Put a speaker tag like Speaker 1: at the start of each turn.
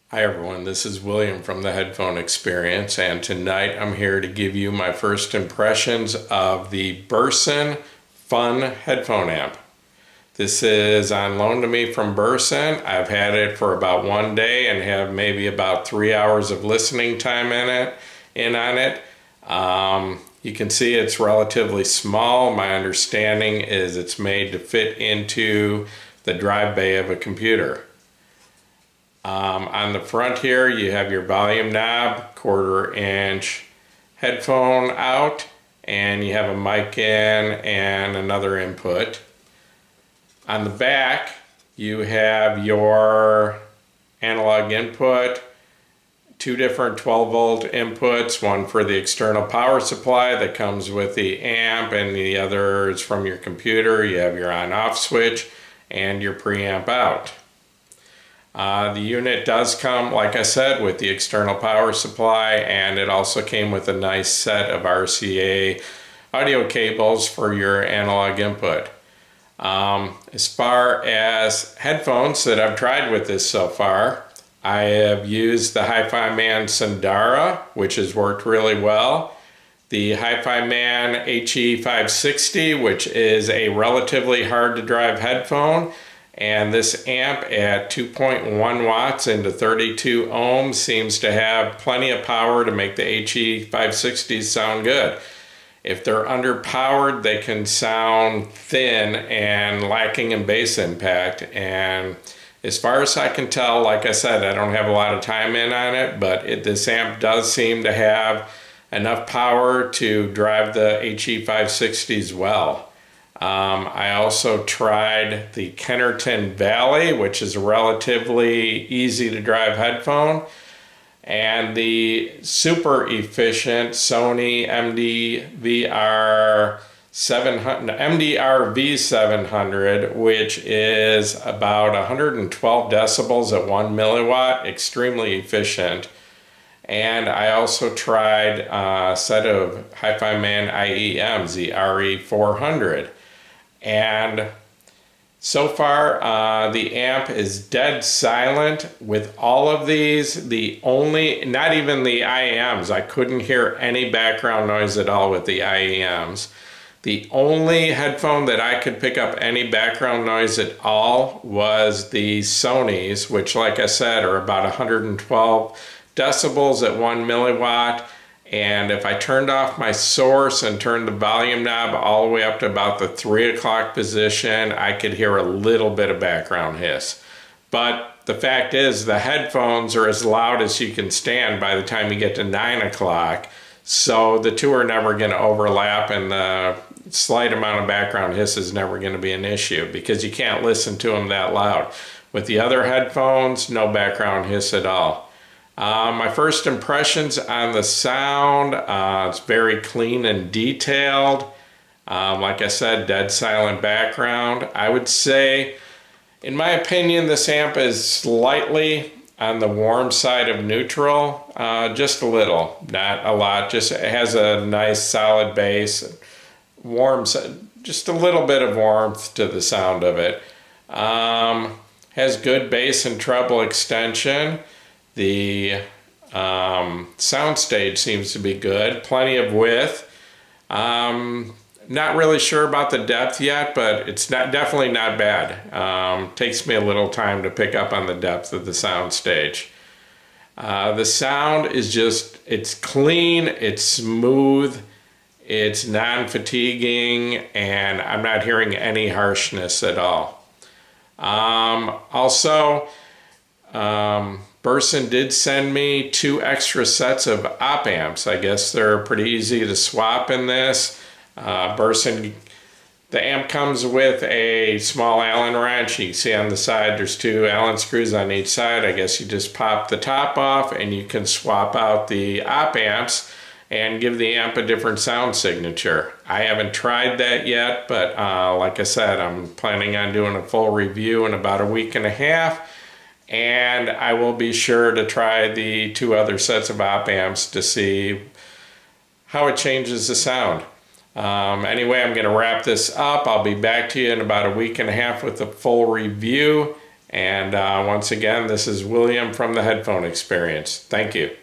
Speaker 1: Hi everyone, this is William from the Headphone Experience, and tonight I'm here to give you my first impressions of the Burson Fun headphone amp. This is on loan to me from Burson. I've had it for about 1 day and have maybe about 3 hours of listening time on it. You can see it's relatively small. My understanding is it's made to fit into the drive bay of a computer. On the front here, you have your volume knob, 1/4-inch headphone out, and you have a mic in and another input. On the back, you have your analog input, 2 different 12-volt inputs, one for the external power supply that comes with the amp, and the other is from your computer. You have your on-off switch and your preamp out. The unit does come, like I said, with the external power supply, and it also came with a nice set of RCA audio cables for your analog input. As far as headphones that I've tried with this so far, I have used the Hi-Fi Man Sundara, which has worked really well. The Hi-Fi Man HE560, which is a relatively hard to drive headphone. And this amp at 2.1 watts into 32 ohms seems to have plenty of power to make the HE560s sound good. If they're underpowered, they can sound thin and lacking in bass impact. And as far as I can tell, like I said, I don't have a lot of time in on it, but this amp does seem to have enough power to drive the HE560s well. I also tried the Kennerton Valley, which is a relatively easy to drive headphone, and the super efficient Sony MDR-V700, which is about 112 decibels at 1 milliwatt, extremely efficient. And I also tried a set of Hi-Fi Man IEMs, the RE400. And so far, the amp is dead silent with all of these. Not even the IEMs, I couldn't hear any background noise at all with the IEMs. The only headphone that I could pick up any background noise at all was the Sony's, which, like I said, are about 112 decibels at 1 milliwatt. And if I turned off my source and turned the volume knob all the way up to about the 3 o'clock position, I could hear a little bit of background hiss. But the fact is, the headphones are as loud as you can stand by the time you get to 9 o'clock. So the two are never going to overlap, and the slight amount of background hiss is never going to be an issue because you can't listen to them that loud. With the other headphones, no background hiss at all. My first impressions on the sound, it's very clean and detailed. Like I said, dead silent background. I would say, in my opinion, this amp is slightly on the warm side of neutral, just a little, not a lot. Just it has a nice solid bass, just a little bit of warmth to the sound of it. Has good bass and treble extension. The soundstage seems to be good, plenty of width. Not really sure about the depth yet, but it's definitely not bad. Takes me a little time to pick up on the depth of the soundstage. The sound is it's clean, it's smooth, it's non-fatiguing, and I'm not hearing any harshness at all. Burson did send me 2 extra sets of op amps. I guess they're pretty easy to swap in this. The amp comes with a small Allen wrench. You can see on the side there's 2 Allen screws on each side. I guess you just pop the top off and you can swap out the op amps and give the amp a different sound signature. I haven't tried that yet, but like I said, I'm planning on doing a full review in about a week and a half. And I will be sure to try the 2 other sets of op amps to see how it changes the sound. Anyway, I'm going to wrap this up. I'll be back to you in about a week and a half with a full review. And once again, this is William from the Headphone Experience. Thank you.